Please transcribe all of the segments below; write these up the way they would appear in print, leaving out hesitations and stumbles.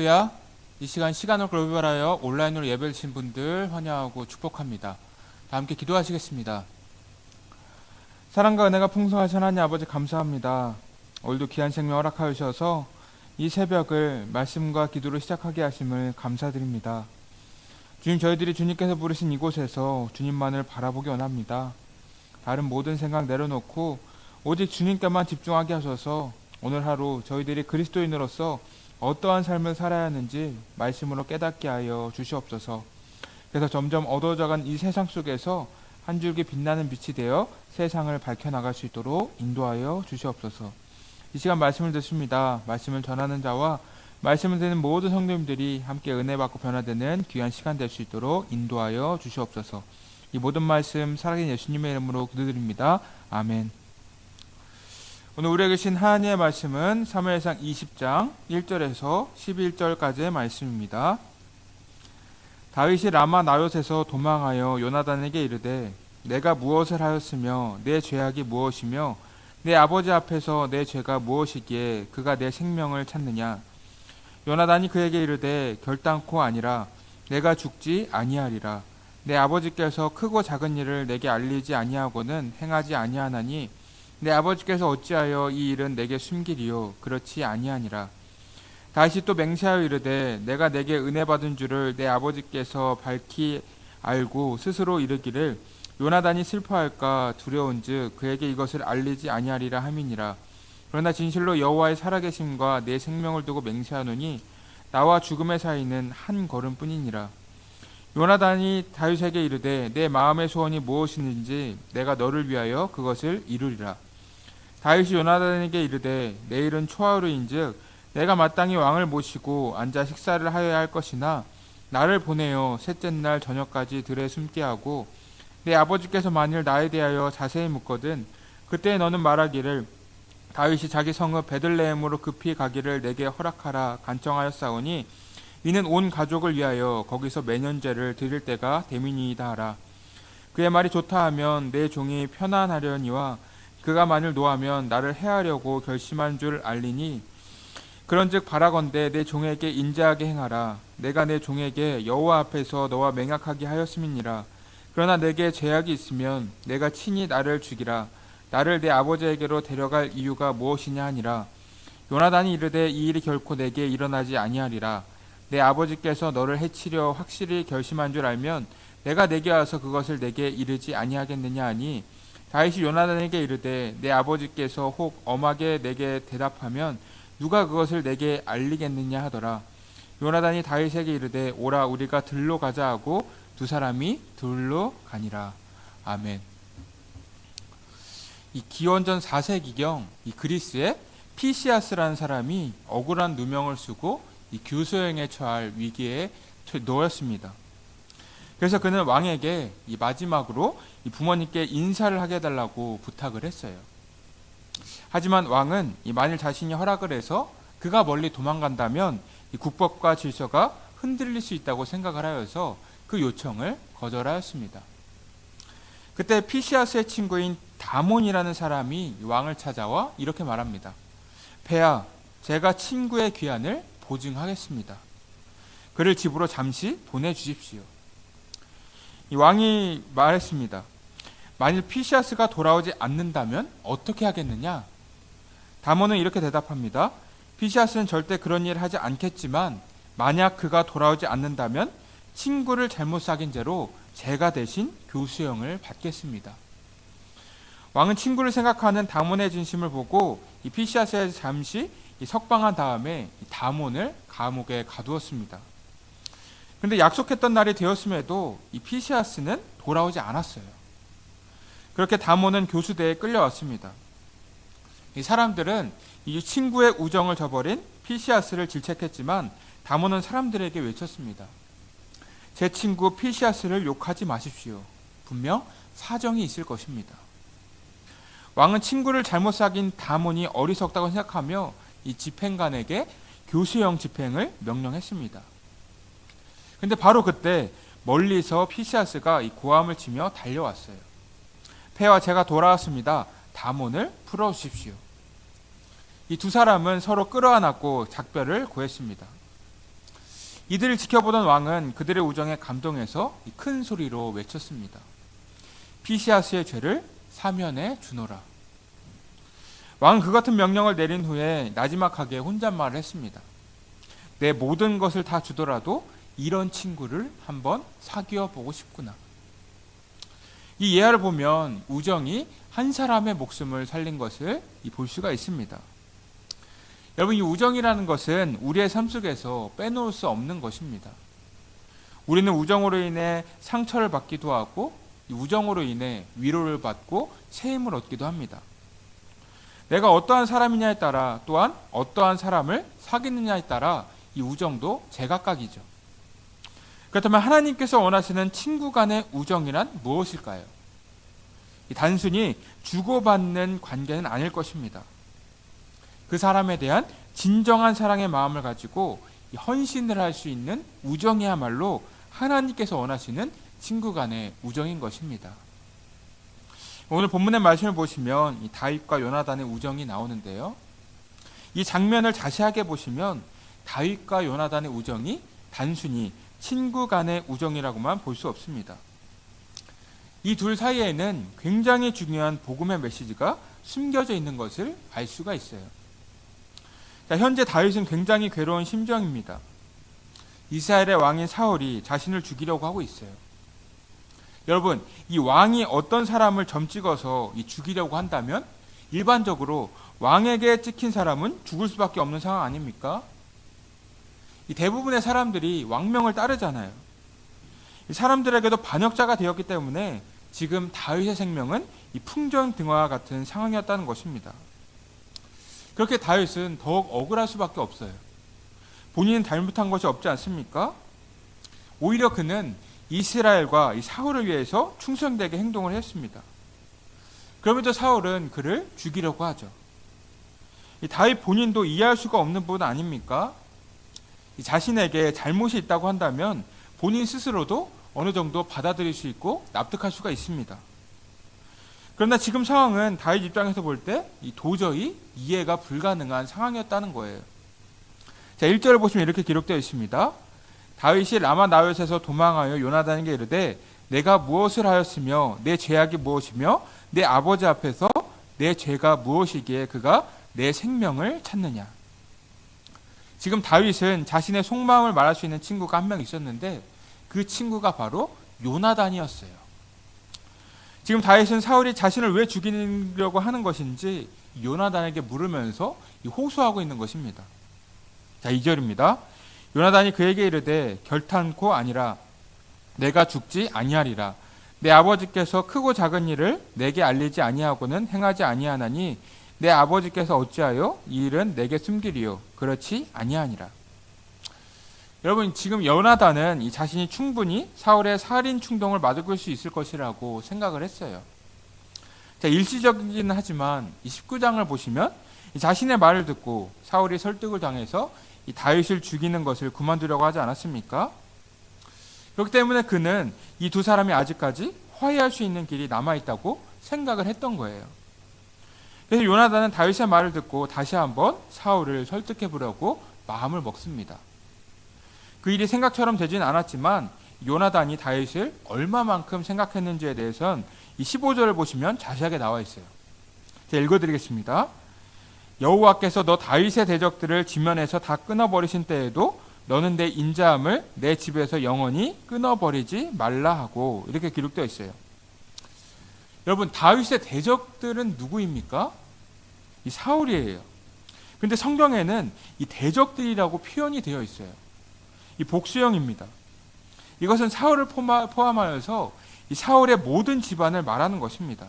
할렐루야. 이 시간 시간을 글로벌하여 온라인으로 예배를 드신 분들 환영하고 축복합니다. 다 함께 기도하시겠습니다. 사랑과 은혜가 풍성하신 하나님 아버지 감사합니다. 오늘도 귀한 생명 허락하여 주셔서 이 새벽을 말씀과 기도로 시작하게 하심을 감사드립니다. 주님, 저희들이 주님께서 부르신 이곳에서 주님만을 바라보기 원합니다. 다른 모든 생각 내려놓고 오직 주님께만 집중하게 하셔서 오늘 하루 저희들이 그리스도인으로서 어떠한 삶을 살아야 하는지 말씀으로 깨닫게 하여 주시옵소서. 그래서 점점 어두워져간 이 세상 속에서 한 줄기 빛나는 빛이 되어 세상을 밝혀나갈 수 있도록 인도하여 주시옵소서. 이 시간 말씀을 듣습니다. 말씀을 전하는 자와 말씀을 듣는 모든 성도님들이 함께 은혜 받고 변화되는 귀한 시간 될 수 있도록 인도하여 주시옵소서. 이 모든 말씀 살아계신 예수님의 이름으로 기도드립니다. 아멘. 오늘 우리에게 주신 하나님의 말씀은 사무엘상 20장 1절에서 11절까지의 말씀입니다. 다윗이 라마 나롯에서 도망하여 요나단에게 이르되 내가 무엇을 하였으며 내 죄악이 무엇이며 내 아버지 앞에서 내 죄가 무엇이기에 그가 내 생명을 찾느냐. 요나단이 그에게 이르되 결단코 아니라 내가 죽지 아니하리라. 내 아버지께서 크고 작은 일을 내게 알리지 아니하고는 행하지 아니하나니 내 아버지께서 어찌하여 이 일은 내게 숨기리요. 그렇지 아니하니라. 다시 또 맹세하여 이르되 내가 내게 은혜 받은 줄을 내 아버지께서 밝히 알고 스스로 이르기를 요나단이 슬퍼할까 두려운즉 그에게 이것을 알리지 아니하리라 함이니라. 그러나 진실로 여호와의 살아계심과 내 생명을 두고 맹세하노니 나와 죽음의 사이는 한 걸음뿐이니라. 요나단이 다윗에게 이르되 내 마음의 소원이 무엇이든지 내가 너를 위하여 그것을 이루리라. 다윗이 요나단에게 이르되 내일은 초하루인즉 내가 마땅히 왕을 모시고 앉아 식사를 하여야 할 것이나 나를 보내어 셋째 날 저녁까지 들에 숨게 하고 내 아버지께서 만일 나에 대하여 자세히 묻거든 그때 너는 말하기를 다윗이 자기 성읍 베들레헴으로 급히 가기를 내게 허락하라 간청하였사오니 이는 온 가족을 위하여 거기서 매년제를 드릴 때가 되미니이다 하라. 그의 말이 좋다 하면 내 종이 편안하려니와 그가 만일 노하면 나를 해하려고 결심한 줄 알리니 그런즉 바라건대 내 종에게 인자하게 행하라. 내가 내 종에게 여호와 앞에서 너와 맹약하게 하였음이니라. 그러나 내게 죄악이 있으면 내가 친히 나를 죽이라. 나를 내 아버지에게로 데려갈 이유가 무엇이냐 하니라. 요나단이 이르되 이 일이 결코 내게 일어나지 아니하리라. 내 아버지께서 너를 해치려 확실히 결심한 줄 알면 내가 내게 와서 그것을 내게 이르지 아니하겠느냐 하니 다윗이 요나단에게 이르되 내 아버지께서 혹 엄하게 내게 대답하면 누가 그것을 내게 알리겠느냐 하더라. 요나단이 다윗에게 이르되 오라 우리가 들로 가자 하고 두 사람이 들로 가니라. 아멘. 이 기원전 4세기경 이 그리스의 피시아스라는 사람이 억울한 누명을 쓰고 이 교수형에 처할 위기에 놓였습니다. 그래서 그는 왕에게 이 마지막으로 이 부모님께 인사를 하게 해달라고 부탁을 했어요. 하지만 왕은 이 만일 자신이 허락을 해서 그가 멀리 도망간다면 이 국법과 질서가 흔들릴 수 있다고 생각을 하여서 그 요청을 거절하였습니다. 그때 피시아스의 친구인 다몬이라는 사람이 왕을 찾아와 이렇게 말합니다. 폐하, 제가 친구의 귀환을 보증하겠습니다. 그를 집으로 잠시 보내주십시오. 이 왕이 말했습니다. 만일 피시아스가 돌아오지 않는다면 어떻게 하겠느냐? 다몬은 이렇게 대답합니다. 피시아스는 절대 그런 일을 하지 않겠지만 만약 그가 돌아오지 않는다면 친구를 잘못 사귄 죄로 제가 대신 교수형을 받겠습니다. 왕은 친구를 생각하는 다몬의 진심을 보고 이 피시아스에 잠시 석방한 다음에 다몬을 감옥에 가두었습니다. 그런데 약속했던 날이 되었음에도 이 피시아스는 돌아오지 않았어요. 그렇게 다몬은 교수대에 끌려왔습니다. 이 사람들은 이 친구의 우정을 저버린 피시아스를 질책했지만 다몬은 사람들에게 외쳤습니다. 제 친구 피시아스를 욕하지 마십시오. 분명 사정이 있을 것입니다. 왕은 친구를 잘못 사귄 다몬이 어리석다고 생각하며 이 집행관에게 교수형 집행을 명령했습니다. 그런데 바로 그때 멀리서 피시아스가 이 고함을 치며 달려왔어요. 폐하, 제가 돌아왔습니다. 다몬을 풀어주십시오. 이 두 사람은 서로 끌어안았고 작별을 고했습니다. 이들을 지켜보던 왕은 그들의 우정에 감동해서 큰 소리로 외쳤습니다. 피시아스의 죄를 사면해 주노라. 왕은 그 같은 명령을 내린 후에 나지막하게 혼잣말을 했습니다. 내 모든 것을 다 주더라도 이런 친구를 한번 사귀어 보고 싶구나. 이 예화를 보면 우정이 한 사람의 목숨을 살린 것을 볼 수가 있습니다. 여러분, 이 우정이라는 것은 우리의 삶 속에서 빼놓을 수 없는 것입니다. 우리는 우정으로 인해 상처를 받기도 하고 이 우정으로 인해 위로를 받고 새 힘을 얻기도 합니다. 내가 어떠한 사람이냐에 따라 또한 어떠한 사람을 사귀느냐에 따라 이 우정도 제각각이죠. 그렇다면 하나님께서 원하시는 친구 간의 우정이란 무엇일까요? 단순히 주고받는 관계는 아닐 것입니다. 그 사람에 대한 진정한 사랑의 마음을 가지고 헌신을 할 수 있는 우정이야말로 하나님께서 원하시는 친구 간의 우정인 것입니다. 오늘 본문의 말씀을 보시면 이 다윗과 요나단의 우정이 나오는데요. 이 장면을 자세하게 보시면 다윗과 요나단의 우정이 단순히 친구 간의 우정이라고만 볼 수 없습니다. 이 둘 사이에는 굉장히 중요한 복음의 메시지가 숨겨져 있는 것을 알 수가 있어요. 자, 현재 다윗은 굉장히 괴로운 심정입니다. 이스라엘의 왕인 사울이 자신을 죽이려고 하고 있어요. 여러분, 이 왕이 어떤 사람을 점 찍어서 죽이려고 한다면 일반적으로 왕에게 찍힌 사람은 죽을 수밖에 없는 상황 아닙니까? 이 대부분의 사람들이 왕명을 따르잖아요. 이 사람들에게도 반역자가 되었기 때문에 지금 다윗의 생명은 이 풍전등화와 같은 상황이었다는 것입니다. 그렇게 다윗은 더욱 억울할 수밖에 없어요. 본인은 잘못한 것이 없지 않습니까? 오히려 그는 이스라엘과 이 사울을 위해서 충성되게 행동을 했습니다. 그럼에도 사울은 그를 죽이려고 하죠. 이 다윗 본인도 이해할 수가 없는 부분 아닙니까? 이 자신에게 잘못이 있다고 한다면 본인 스스로도 어느 정도 받아들일 수 있고 납득할 수가 있습니다. 그러나 지금 상황은 다윗 입장에서 볼 때 도저히 이해가 불가능한 상황이었다는 거예요. 자, 1절을 보시면 이렇게 기록되어 있습니다. 다윗이 라마 나봇에서 도망하여 요나단에게 이르되 내가 무엇을 하였으며 내 죄악이 무엇이며 내 아버지 앞에서 내 죄가 무엇이기에 그가 내 생명을 찾느냐. 지금 다윗은 자신의 속마음을 말할 수 있는 친구가 한 명 있었는데 그 친구가 바로 요나단이었어요. 지금 다윗은 사울이 자신을 왜 죽이려고 하는 것인지 요나단에게 물으면서 호소하고 있는 것입니다. 자, 2절입니다. 요나단이 그에게 이르되 결탄코 아니라 내가 죽지 아니하리라. 내 아버지께서 크고 작은 일을 내게 알리지 아니하고는 행하지 아니하나니 내 아버지께서 어찌하여 이 일은 내게 숨기리요? 그렇지 아니하니라. 여러분, 지금 요나단은 이 자신이 충분히 사울의 살인 충동을 막을 수 있을 것이라고 생각을 했어요. 자, 일시적이긴 하지만 이 19장을 보시면 이 자신의 말을 듣고 사울이 설득을 당해서 이 다윗을 죽이는 것을 그만두려고 하지 않았습니까? 그렇기 때문에 그는 이 두 사람이 아직까지 화해할 수 있는 길이 남아있다고 생각을 했던 거예요. 그래서 요나단은 다윗의 말을 듣고 다시 한번 사울을 설득해 보려고 마음을 먹습니다. 그 일이 생각처럼 되진 않았지만 요나단이 다윗을 얼마만큼 생각했는지에 대해서는 이 15절을 보시면 자세하게 나와 있어요. 제가 읽어드리겠습니다. 여호와께서 너 다윗의 대적들을 지면에서 다 끊어버리신 때에도 너는 내 인자함을 내 집에서 영원히 끊어버리지 말라 하고 이렇게 기록되어 있어요. 여러분, 다윗의 대적들은 누구입니까? 이 사울이에요. 그런데 성경에는 이 대적들이라고 표현이 되어 있어요. 이 복수형입니다. 이것은 사울을 포함하여서 이 사울의 모든 집안을 말하는 것입니다.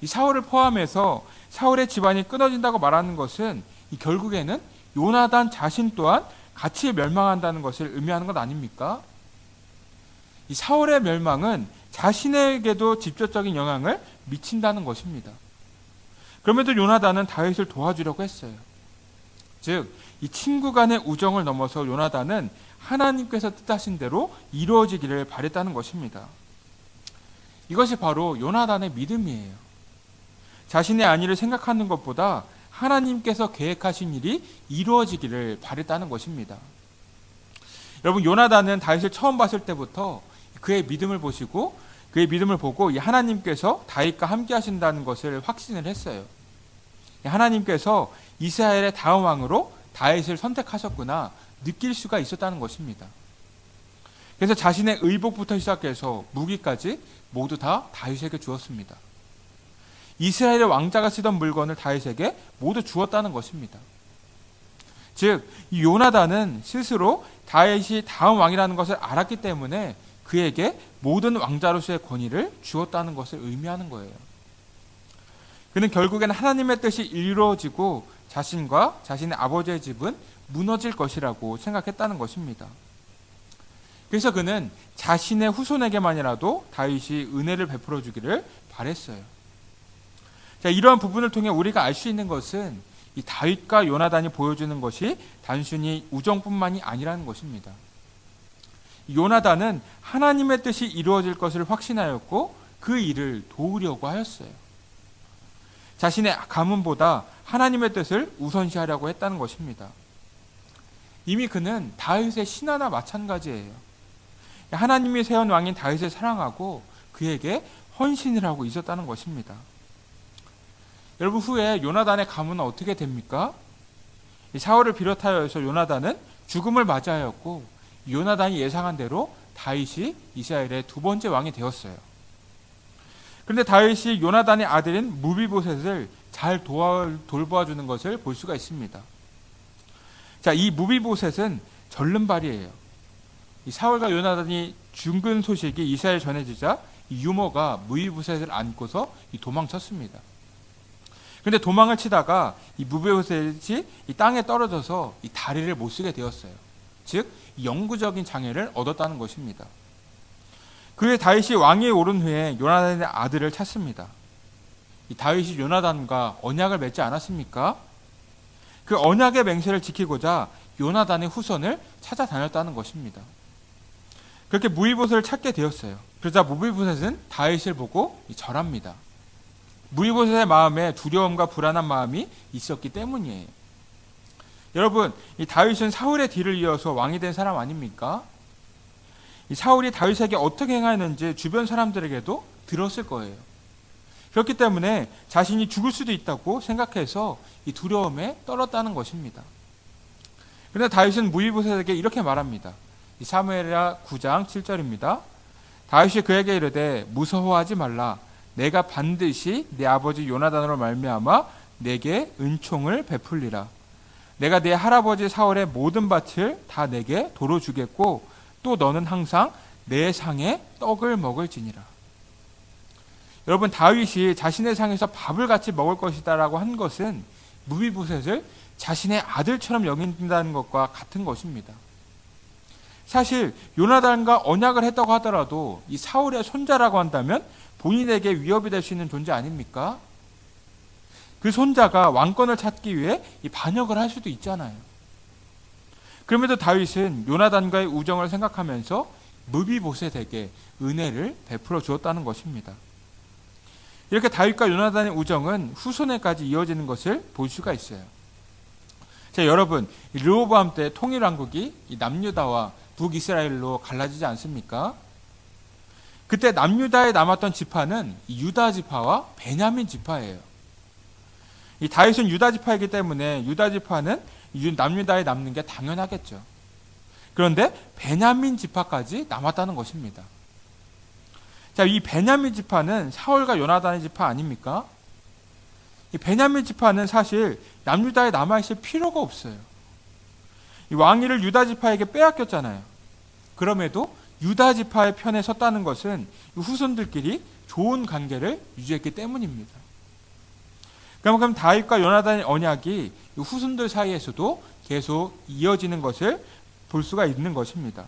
이 사울을 포함해서 사울의 집안이 끊어진다고 말하는 것은 이 결국에는 요나단 자신 또한 같이 멸망한다는 것을 의미하는 것 아닙니까? 이 사울의 멸망은 자신에게도 직접적인 영향을 미친다는 것입니다. 그럼에도 요나단은 다윗을 도와주려고 했어요. 즉, 이 친구 간의 우정을 넘어서 요나단은 하나님께서 뜻하신 대로 이루어지기를 바랬다는 것입니다. 이것이 바로 요나단의 믿음이에요. 자신의 안위를 생각하는 것보다 하나님께서 계획하신 일이 이루어지기를 바랬다는 것입니다. 여러분, 요나단은 다윗을 처음 봤을 때부터 그의 믿음을 보시고 그의 믿음을 보고 이 하나님께서 다윗과 함께 하신다는 것을 확신을 했어요. 하나님께서 이스라엘의 다음 왕으로 다윗을 선택하셨구나 느낄 수가 있었다는 것입니다. 그래서 자신의 의복부터 시작해서 무기까지 모두 다 다윗에게 주었습니다. 이스라엘의 왕자가 쓰던 물건을 다윗에게 모두 주었다는 것입니다. 즉, 이 요나단은 스스로 다윗이 다음 왕이라는 것을 알았기 때문에 그에게 모든 왕자로서의 권위를 주었다는 것을 의미하는 거예요. 그는 결국엔 하나님의 뜻이 이루어지고 자신과 자신의 아버지의 집은 무너질 것이라고 생각했다는 것입니다. 그래서 그는 자신의 후손에게만이라도 다윗이 은혜를 베풀어 주기를 바랬어요. 자, 이러한 부분을 통해 우리가 알 수 있는 것은 이 다윗과 요나단이 보여주는 것이 단순히 우정뿐만이 아니라는 것입니다. 요나단은 하나님의 뜻이 이루어질 것을 확신하였고 그 일을 도우려고 하였어요. 자신의 가문보다 하나님의 뜻을 우선시하려고 했다는 것입니다. 이미 그는 다윗의 신하나 마찬가지예요. 하나님이 세운 왕인 다윗을 사랑하고 그에게 헌신을 하고 있었다는 것입니다. 여러분, 후에 요나단의 가문은 어떻게 됩니까? 사울을 비롯하여서 요나단은 죽음을 맞이하였고 요나단이 예상한 대로 다윗이 이스라엘의 두 번째 왕이 되었어요. 그런데 다윗이 요나단의 아들인 무비보셋을 잘 돌보아주는 것을 볼 수가 있습니다. 자, 이 무비보셋은 절름발이에요. 이 사울과 요나단이 죽은 소식이 이스라엘에 전해지자 이 유모가 무비보셋을 안고서 도망쳤습니다. 그런데 도망을 치다가 이 무비보셋이 이 땅에 떨어져서 이 다리를 못 쓰게 되었어요. 즉, 영구적인 장애를 얻었다는 것입니다. 그에 다윗이 왕위에 오른 후에 요나단의 아들을 찾습니다. 이 다윗이 요나단과 언약을 맺지 않았습니까? 그 언약의 맹세를 지키고자 요나단의 후손을 찾아다녔다는 것입니다. 그렇게 무비보셋을 찾게 되었어요. 그러자 무비보셋은 다윗을 보고 절합니다. 무비보셋의 마음에 두려움과 불안한 마음이 있었기 때문이에요. 여러분, 이 다윗은 사울의 뒤를 이어서 왕이 된 사람 아닙니까? 이 사울이 다윗에게 어떻게 행하였는지 주변 사람들에게도 들었을 거예요. 그렇기 때문에 자신이 죽을 수도 있다고 생각해서 이 두려움에 떨었다는 것입니다. 그런데 다윗은 무비보셋에게 이렇게 말합니다. 이 사무엘하 9장 7절입니다. 다윗이 그에게 이르되 무서워하지 말라. 내가 반드시 내 아버지 요나단으로 말미암아 내게 은총을 베풀리라. 내가 내 할아버지 사울의 모든 밭을 다 내게 도로 주겠고 또 너는 항상 내 상에 떡을 먹을지니라. 여러분, 다윗이 자신의 상에서 밥을 같이 먹을 것이다라고 한 것은 무비보셋을 자신의 아들처럼 여긴다는 것과 같은 것입니다. 사실 요나단과 언약을 했다고 하더라도 이 사울의 손자라고 한다면 본인에게 위협이 될 수 있는 존재 아닙니까? 그 손자가 왕권을 찾기 위해 이 반역을 할 수도 있잖아요. 그럼에도 다윗은 요나단과의 우정을 생각하면서 무비보셋에게 은혜를 베풀어 주었다는 것입니다. 이렇게 다윗과 요나단의 우정은 후손에까지 이어지는 것을 볼 수가 있어요. 자, 여러분, 르호보암 때 통일왕국이 남유다와 북이스라엘로 갈라지지 않습니까? 그때 남유다에 남았던 지파는 유다 지파와 베냐민 지파예요. 이 다윗은 유다 지파이기 때문에 유다 지파는 남유다에 남는 게 당연하겠죠. 그런데 베냐민 지파까지 남았다는 것입니다. 자, 이 베냐민 지파는 사울과 요나단의 지파 아닙니까? 이 베냐민 지파는 사실 남유다에 남아있을 필요가 없어요. 이 왕위를 유다 지파에게 빼앗겼잖아요. 그럼에도 유다 지파의 편에 섰다는 것은 후손들끼리 좋은 관계를 유지했기 때문입니다. 그럼 다윗과 요나단의 언약이 후손들 사이에서도 계속 이어지는 것을 볼 수가 있는 것입니다.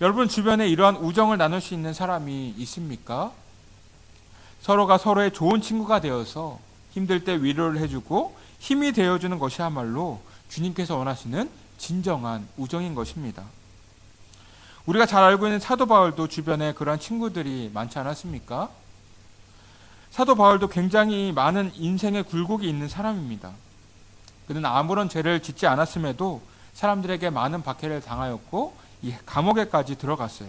여러분 주변에 이러한 우정을 나눌 수 있는 사람이 있습니까? 서로가 서로의 좋은 친구가 되어서 힘들 때 위로를 해주고 힘이 되어주는 것이야말로 주님께서 원하시는 진정한 우정인 것입니다. 우리가 잘 알고 있는 사도 바울도 주변에 그러한 친구들이 많지 않았습니까? 사도 바울도 굉장히 많은 인생의 굴곡이 있는 사람입니다. 그는 아무런 죄를 짓지 않았음에도 사람들에게 많은 박해를 당하였고 이 감옥에까지 들어갔어요.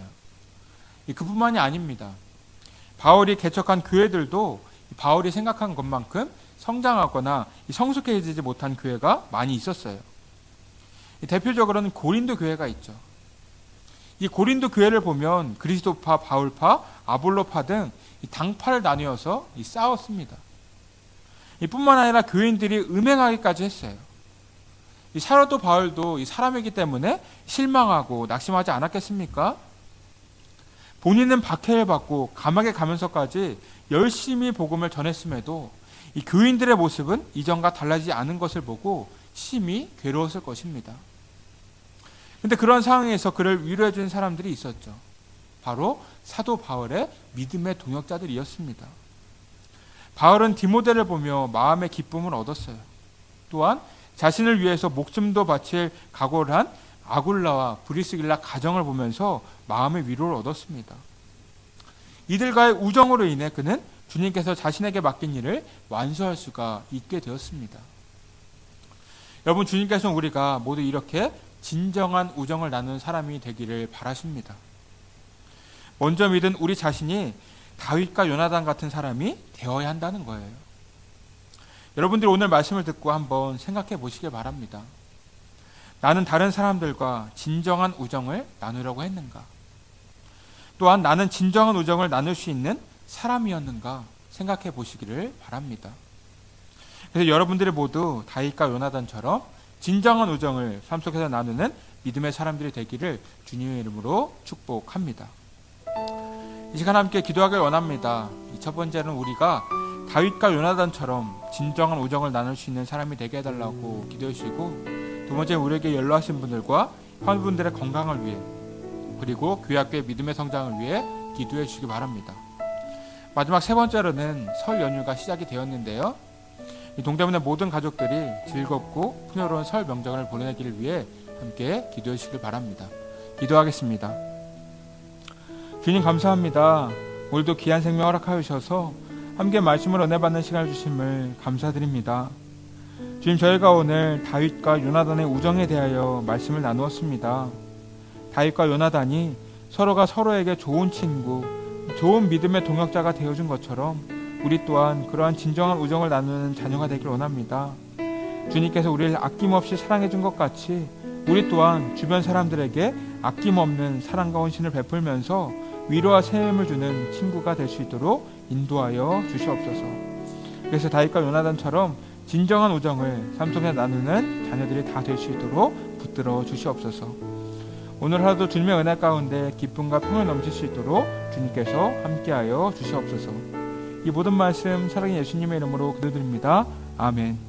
그뿐만이 아닙니다. 바울이 개척한 교회들도 바울이 생각한 것만큼 성장하거나 성숙해지지 못한 교회가 많이 있었어요. 대표적으로는 고린도 교회가 있죠. 이 고린도 교회를 보면 그리스도파, 바울파, 아볼로파 등 당파를 나뉘어서 싸웠습니다. 이뿐만 아니라 교인들이 음행하기까지 했어요. 이 사도 바울도 사람이기 때문에 실망하고 낙심하지 않았겠습니까? 본인은 박해를 받고 감옥에 가면서까지 열심히 복음을 전했음에도 이 교인들의 모습은 이전과 달라지지 않은 것을 보고 심히 괴로웠을 것입니다. 그런데 그런 상황에서 그를 위로해 준 사람들이 있었죠. 바로 사도 바울의 믿음의 동역자들이었습니다. 바울은 디모데를 보며 마음의 기쁨을 얻었어요. 또한 자신을 위해서 목숨도 바칠 각오를 한 아굴라와 브리스길라 가정을 보면서 마음의 위로를 얻었습니다. 이들과의 우정으로 인해 그는 주님께서 자신에게 맡긴 일을 완수할 수가 있게 되었습니다. 여러분, 주님께서는 우리가 모두 이렇게 진정한 우정을 나누는 사람이 되기를 바라십니다. 먼저 믿은 우리 자신이 다윗과 요나단 같은 사람이 되어야 한다는 거예요. 여러분들이 오늘 말씀을 듣고 한번 생각해 보시길 바랍니다. 나는 다른 사람들과 진정한 우정을 나누려고 했는가? 또한 나는 진정한 우정을 나눌 수 있는 사람이었는가 생각해 보시기를 바랍니다. 그래서 여러분들이 모두 다윗과 요나단처럼 진정한 우정을 삶 속에서 나누는 믿음의 사람들이 되기를 주님의 이름으로 축복합니다. 이 시간 함께 기도하길 원합니다. 첫 번째는 우리가 다윗과 요나단처럼 진정한 우정을 나눌 수 있는 사람이 되게 해달라고 기도해 주시고, 두 번째는 우리에게 연로하신 분들과 환우분들의 건강을 위해, 그리고 교회학교의 믿음의 성장을 위해 기도해 주시기 바랍니다. 마지막 세 번째로는 설 연휴가 시작이 되었는데요. 이 동대문의 모든 가족들이 즐겁고 풍요로운 설 명절을 보내기를 위해 함께 기도해 주시길 바랍니다. 기도하겠습니다. 주님 감사합니다. 오늘도 귀한 생명 허락하여 주셔서 함께 말씀을 은혜 받는 시간을 주심을 감사드립니다. 주님, 저희가 오늘 다윗과 요나단의 우정에 대하여 말씀을 나누었습니다. 다윗과 요나단이 서로가 서로에게 좋은 친구, 좋은 믿음의 동역자가 되어준 것처럼 우리 또한 그러한 진정한 우정을 나누는 자녀가 되길 원합니다. 주님께서 우리를 아낌없이 사랑해준 것 같이 우리 또한 주변 사람들에게 아낌없는 사랑과 헌신을 베풀면서 위로와 세움을 주는 친구가 될 수 있도록 인도하여 주시옵소서. 그래서 다윗과 요나단처럼 진정한 우정을 삶 속에 나누는 자녀들이 다 될 수 있도록 붙들어 주시옵소서. 오늘 하루도 주님의 은혜 가운데 기쁨과 평을 넘칠 수 있도록 주님께서 함께하여 주시옵소서. 이 모든 말씀 사랑의 예수님의 이름으로 기도드립니다. 아멘.